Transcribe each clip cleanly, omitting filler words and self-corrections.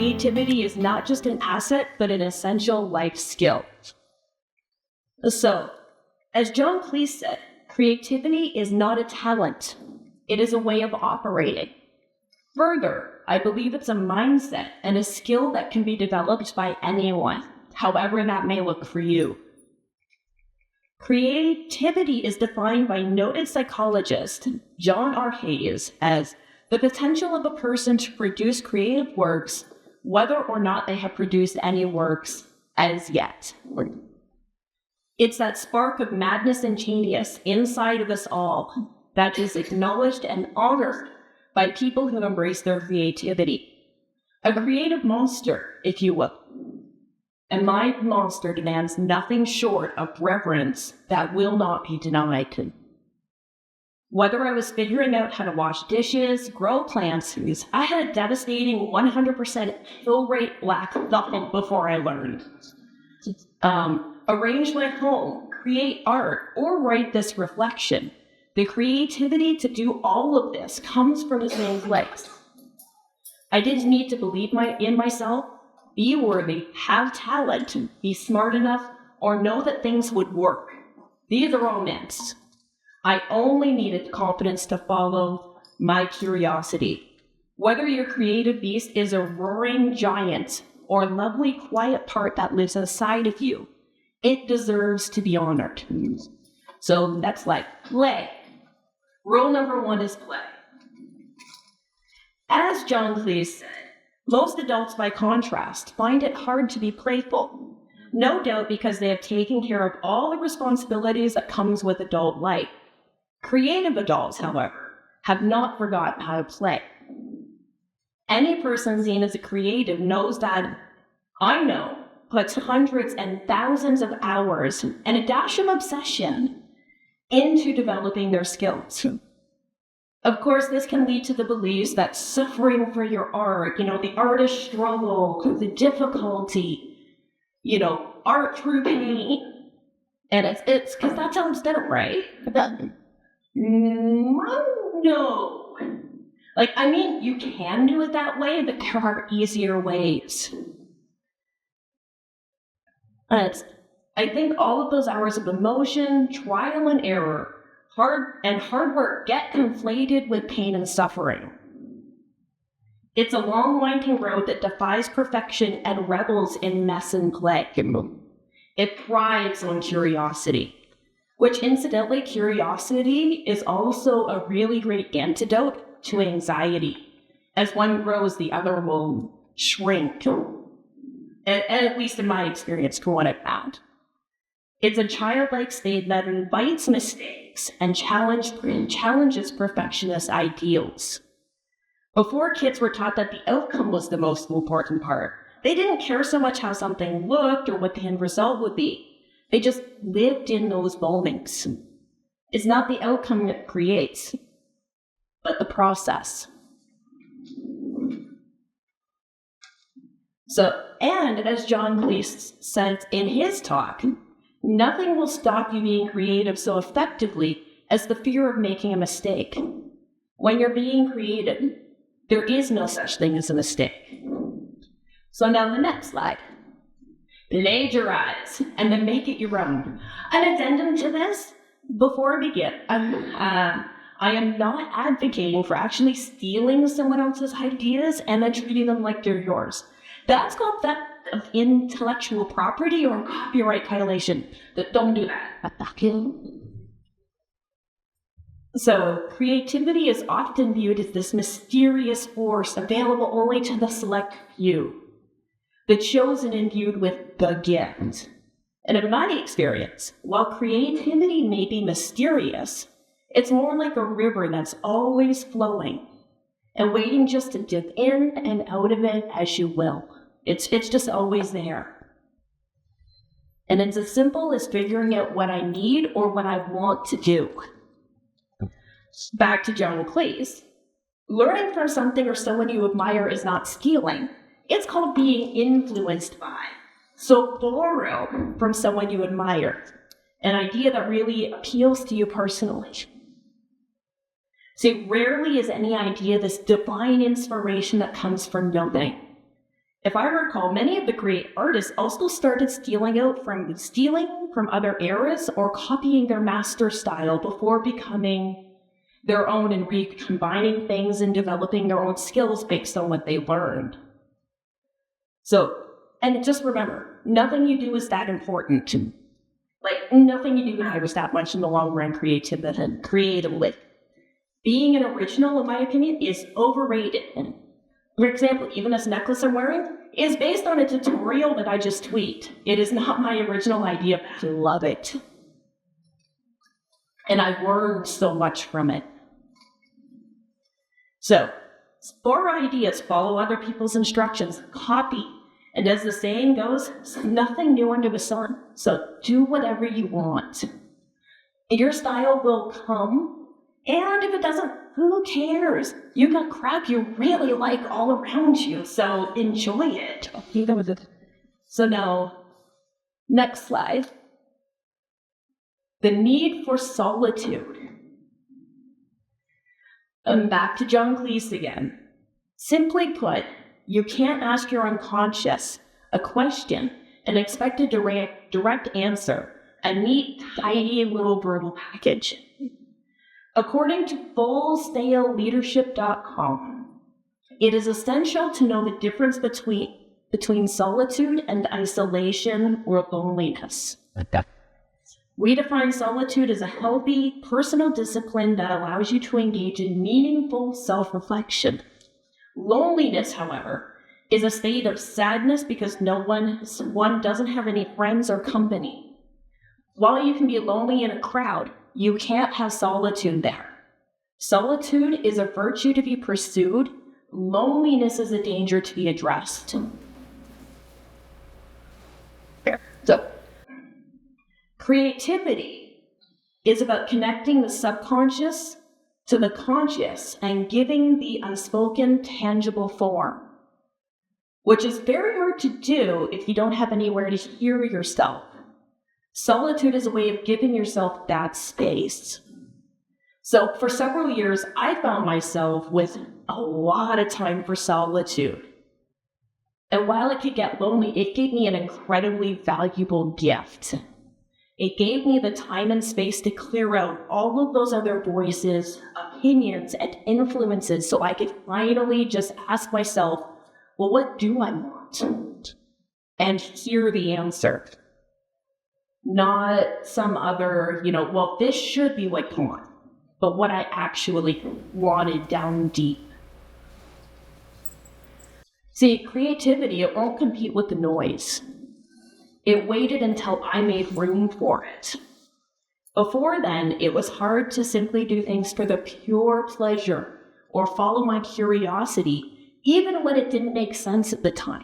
creativity is not just an asset, but an essential life skill. So, as John Cleese said, creativity is not a talent. It is a way of operating. Further, I believe it's a mindset and a skill that can be developed by anyone, however that may look for you. Creativity is defined by noted psychologist John R. Hayes as the potential of a person to produce creative works, whether or not they have produced any works as yet. It's that spark of madness and genius inside of us all that is acknowledged and honored by people who embrace their creativity. A creative monster, if you will. And my monster demands nothing short of reverence that will not be denied. Whether I was figuring out how to wash dishes, grow plants, I had a devastating 100% fill rate black thumb before I learned. Arrange my home, create art, or write this reflection. The creativity to do all of this comes from the same place. I didn't need to believe in myself, be worthy, have talent, be smart enough, or know that things would work. These are all myths. I only needed confidence to follow my curiosity. Whether your creative beast is a roaring giant or a lovely quiet part that lives inside of you, it deserves to be honored. So that's like play. Rule number 1 is play. As John Cleese said, most adults, by contrast, find it hard to be playful. No doubt because they have taken care of all the responsibilities that comes with adult life. Creative adults, however, have not forgotten how to play. Any person seen as a creative knows that puts hundreds and thousands of hours and a dash of obsession into developing their skills. Of course, this can lead to the beliefs that suffering for your art, the artist struggle, the difficulty, art through pain. And it's because that sounds better, right? No. You can do it that way, but there are easier ways. I think all of those hours of emotion, trial and error, hard work get conflated with pain and suffering. It's a long, winding road that defies perfection and revels in mess and play. It thrives on curiosity, which incidentally, curiosity is also a really great antidote to anxiety. As one grows, the other will shrink. At least in my experience, from what I've found. It's a childlike state that invites mistakes and challenges perfectionist ideals. Before, kids were taught that the outcome was the most important part. They didn't care so much how something looked or what the end result would be. They just lived in those moments. It's not the outcome that creates, but the process. And as John Cleese said in his talk, nothing will stop you being creative so effectively as the fear of making a mistake. When you're being creative, there is no such thing as a mistake. So now the next slide. Plagiarize and then make it your own. An addendum to this, before I begin, I am not advocating for actually stealing someone else's ideas and then treating them like they're yours. That's called theft of intellectual property or copyright violation. Don't do that. So, creativity is often viewed as this mysterious force available only to the select few, the chosen and viewed with the gift. And in my experience, while creativity may be mysterious, it's more like a river that's always flowing and waiting just to dip in and out of it as you will. It's just always there. And it's as simple as figuring out what I need or what I want to do. Back to John Cleese. Learning from something or someone you admire is not stealing. It's called being influenced by. So borrow from someone you admire, an idea that really appeals to you personally. See, rarely is any idea this divine inspiration that comes from nothing. If I recall, many of the great artists also started stealing from other eras or copying their master style before becoming their own and recombining things and developing their own skills based on what they learned. So, and just remember, nothing you do is that important. Like, nothing you do matters that much in the long run creatively. Being an original, in my opinion, is overrated. For example, even this necklace I'm wearing is based on a tutorial that I just tweaked. It is not my original idea, but I love it. And I learned so much from it. So, borrow ideas, follow other people's instructions, copy. And as the saying goes, nothing new under the sun. So do whatever you want. Your style will come, and if it doesn't, who cares? You got crap you really like all around you, so enjoy it. So now, next slide. The need for solitude. Back to John Cleese again. Simply put, you can't ask your unconscious a question and expect a direct answer, a neat, tidy little verbal package. According to fullsailleadership.com, it is essential to know the difference between solitude and isolation or loneliness. We define solitude as a healthy, personal discipline that allows you to engage in meaningful self-reflection. Loneliness, however, is a state of sadness because one doesn't have any friends or company. While you can be lonely in a crowd, you can't have solitude there. Solitude is a virtue to be pursued. Loneliness is a danger to be addressed. So, creativity is about connecting the subconscious to the conscious and giving the unspoken tangible form, which is very hard to do if you don't have anywhere to hear yourself. Solitude is a way of giving yourself that space. So for several years, I found myself with a lot of time for solitude. And while it could get lonely, it gave me an incredibly valuable gift. It gave me the time and space to clear out all of those other voices, opinions, and influences so I could finally just ask myself, well, what do I want? And hear the answer. Not some other, well, this should be what you want, but what I actually wanted down deep. See, creativity, it won't compete with the noise. It waited until I made room for it. Before then, it was hard to simply do things for the pure pleasure or follow my curiosity, even when it didn't make sense at the time.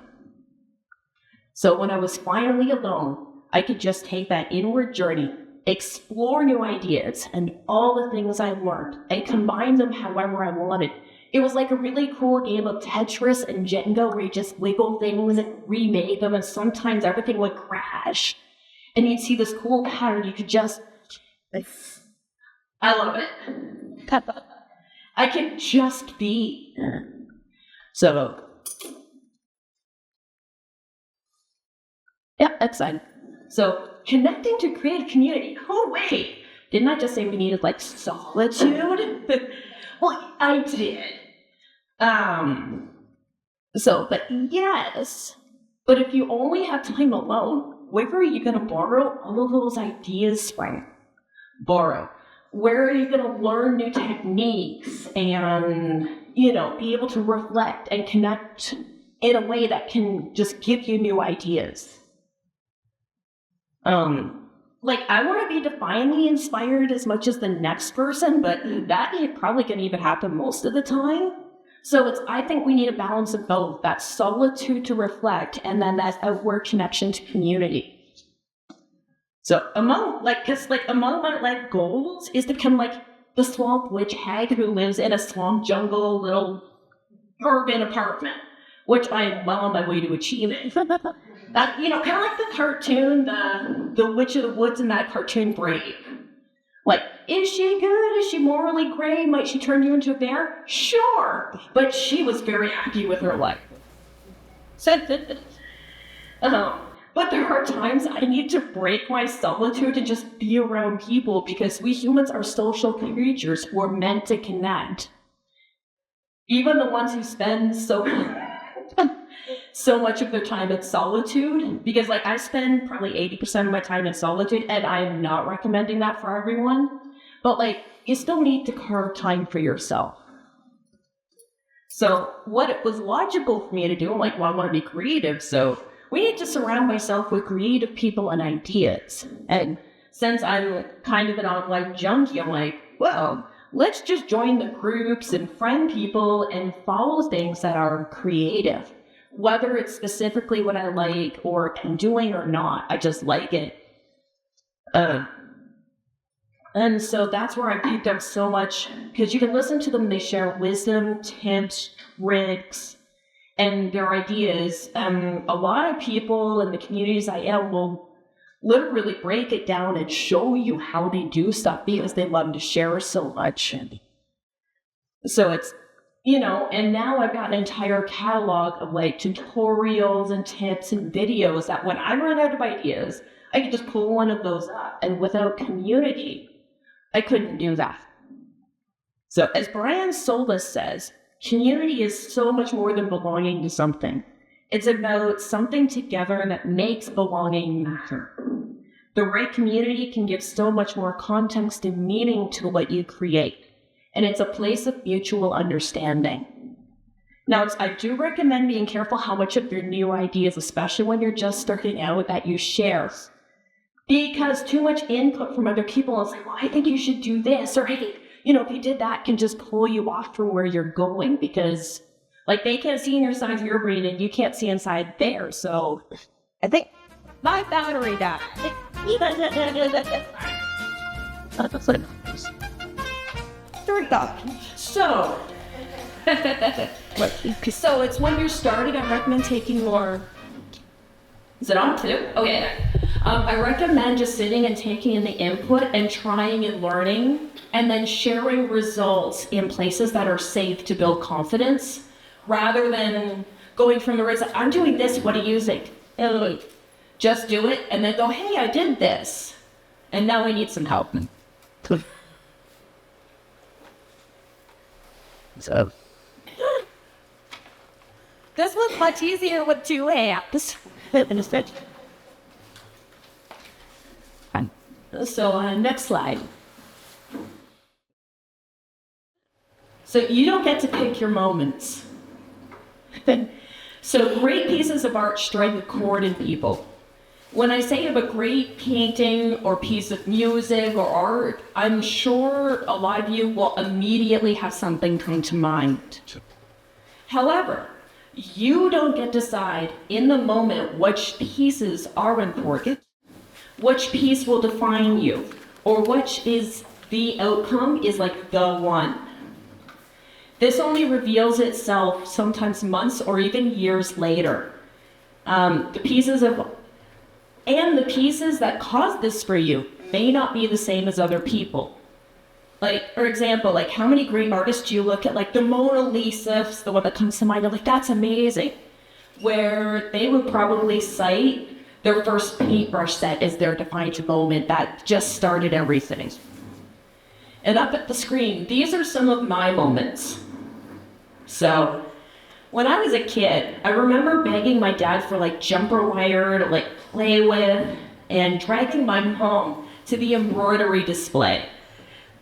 So when I was finally alone, I could just take that inward journey, explore new ideas and all the things I learned, and combine them however I wanted. It was like a really cool game of Tetris and Jenga where you just wiggle things and remake them, and sometimes everything would crash. And you'd see this cool pattern. You could just... I love it. I could just be. So... yeah, that's fine. So, connecting to create community. Oh, wait. Didn't I just say we needed, solitude? Well, I did. But yes. But if you only have time alone, where are you going to borrow all of those ideas from? Where are you going to learn new techniques and, be able to reflect and connect in a way that can just give you new ideas? I want to be divinely inspired as much as the next person, but that ain't probably going to even happen most of the time. So I think we need a balance of both, that solitude to reflect and then that outward connection to community. So among my life goals is to become the swamp witch hag who lives in a swamp jungle little urban apartment, which I am well on my way to achieving. Kind of like the cartoon, the Witch of the Woods in that cartoon Brave. Is she good? Is she morally gray? Might she turn you into a bear? Sure. But she was very happy with her life. But there are times I need to break my solitude and just be around people because we humans are social creatures who are meant to connect. Even the ones who spend so much of their time in solitude, because like I spend probably 80% of my time in solitude, and I am not recommending that for everyone, but like you still need to carve time for yourself. So what it was logical for me to do, I'm like, well, I want to be creative, so we need to surround myself with creative people and ideas. And since I'm kind of an online junkie, I'm like, well, let's just join the groups and friend people and follow things that are creative. Whether it's specifically what I like or am doing or not, I just like it. And so that's where I picked up so much, because you can listen to them, they share wisdom, tips, tricks, and their ideas. A lot of people in the communities I am will literally break it down and show you how they do stuff because they love to share so much. So it's, and now I've got an entire catalog of like tutorials and tips and videos that when I run out of ideas, I can just pull one of those up. And without community, I couldn't do that. So as Brian Solis says, community is so much more than belonging to something. It's about something together that makes belonging matter. The right community can give so much more context and meaning to what you create. And it's a place of mutual understanding. Now, I do recommend being careful how much of your new ideas, especially when you're just starting out, that you share. Because too much input from other people is like, well, I think you should do this, or hey, if you did that, can just pull you off from where you're going, because like they can't see inside your brain and you can't see inside theirs. So I think my battery died. So so it's when you're starting, I recommend taking more. Is it on too? Okay. I recommend just sitting and taking in the input and trying and learning, and then sharing results in places that are safe to build confidence, rather than going from the results. I'm doing this, what are you using? Just do it, and then go, hey, I did this, and now I need some help. So this was much easier with 2 apps. So next slide. So you don't get to pick your moments. So great pieces of art strike a chord in people. When I say of a great painting or piece of music or art, I'm sure a lot of you will immediately have something come to mind. However, you don't get to decide in the moment which pieces are important, which piece will define you, or which is the outcome is like the one. This only reveals itself sometimes months or even years later. The pieces that cause this for you may not be the same as other people. Like, for example, like how many great artists do you look at, like the Mona Lisa, the one that comes to mind, you're like, that's amazing. Where they would probably cite their first paintbrush set as their defining moment that just started everything. And up at the screen, these are some of my moments. So, when I was a kid, I remember begging my dad for like jumper wire to like play with, and dragging my mom to the embroidery display,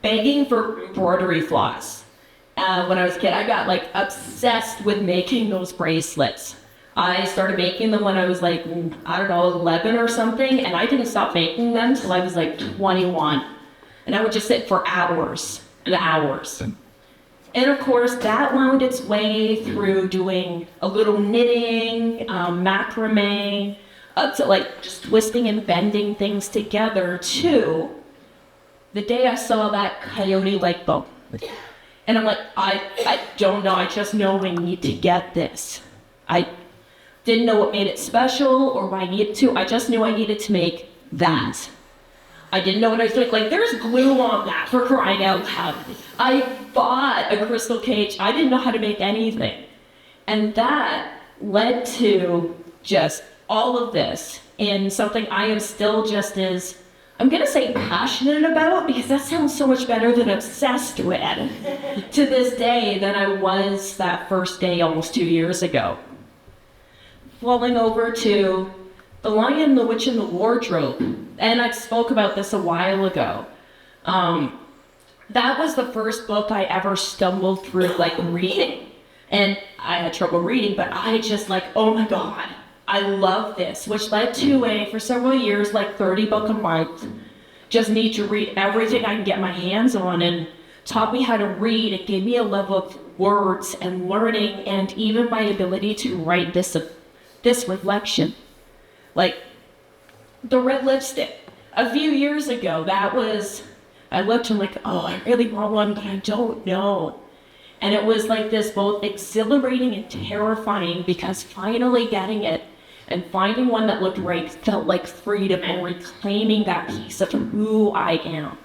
begging for embroidery floss. When I was a kid, I got like obsessed with making those bracelets. I started making them when I was like, 11 or something, and I didn't stop making them till I was like 21. And I would just sit for hours and hours. And of course, that wound its way through doing a little knitting, macrame, up to like just twisting and bending things together to the day I saw that coyote light bulb. And I'm like, I don't know, I just know I need to get this. I didn't know what made it special or what I needed to, I just knew I needed to make that. I didn't know what I was doing. Like, there's glue on that, for crying out loud. I bought a crystal cage. I didn't know how to make anything. And that led to just all of this in something I am still just as, I'm going to say passionate about, because that sounds so much better than obsessed with to this day than I was that first day almost 2 years ago. Flowing over to The Lion, the Witch, and the Wardrobe, and I spoke about this a while ago. That was the first book I ever stumbled through, like, reading. And I had trouble reading, but I just like, oh my God, I love this, which led to for several years, like 30 book a month. Just need to read everything I can get my hands on, and taught me how to read. It gave me a level of words and learning, and even my ability to write this reflection. Like, the red lipstick. A few years ago, I looked and like, oh, I really want one, but I don't know. And it was like this both exhilarating and terrifying, because finally getting it and finding one that looked right felt like freedom and reclaiming that piece of who I am.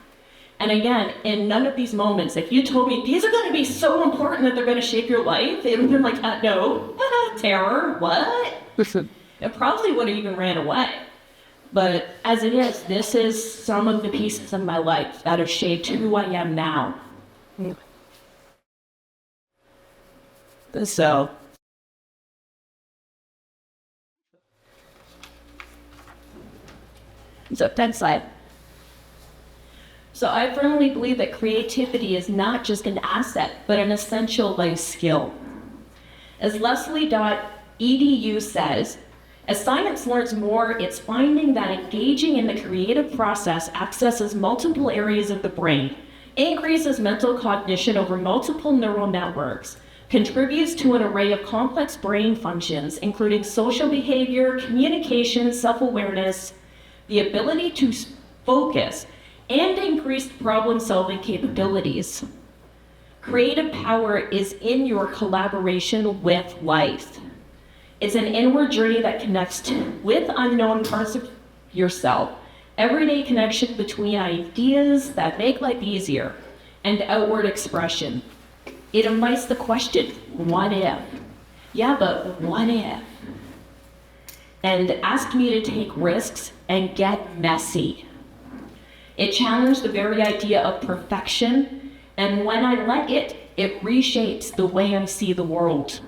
And again, in none of these moments, if you told me these are going to be so important that they're going to shape your life, it would have been like, no, terror, what? It probably would have even ran away. But as it is, this is some of the pieces of my life that have shaped who I am now. So next slide. So I firmly believe that creativity is not just an asset, but an essential life skill. As Leslie.edu says, as science learns more, it's finding that engaging in the creative process accesses multiple areas of the brain, increases mental cognition over multiple neural networks, contributes to an array of complex brain functions, including social behavior, communication, self-awareness, the ability to focus, and increased problem-solving capabilities. Creative power is in your collaboration with life. It's an inward journey that connects with unknown parts of yourself, everyday connection between ideas that make life easier, and outward expression. It invites the question, what if? Yeah, but what if? And asked me to take risks and get messy. It challenged the very idea of perfection, and when I let it, it reshapes the way I see the world.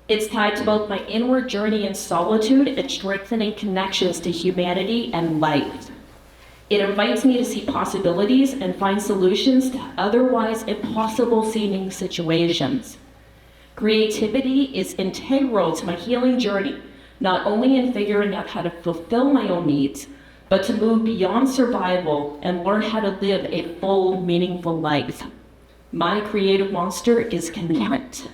It's tied to both my inward journey in solitude and strengthening connections to humanity and life. It invites me to see possibilities and find solutions to otherwise impossible seeming situations. Creativity is integral to my healing journey, not only in figuring out how to fulfill my own needs, but to move beyond survival and learn how to live a full, meaningful life. My creative monster is content.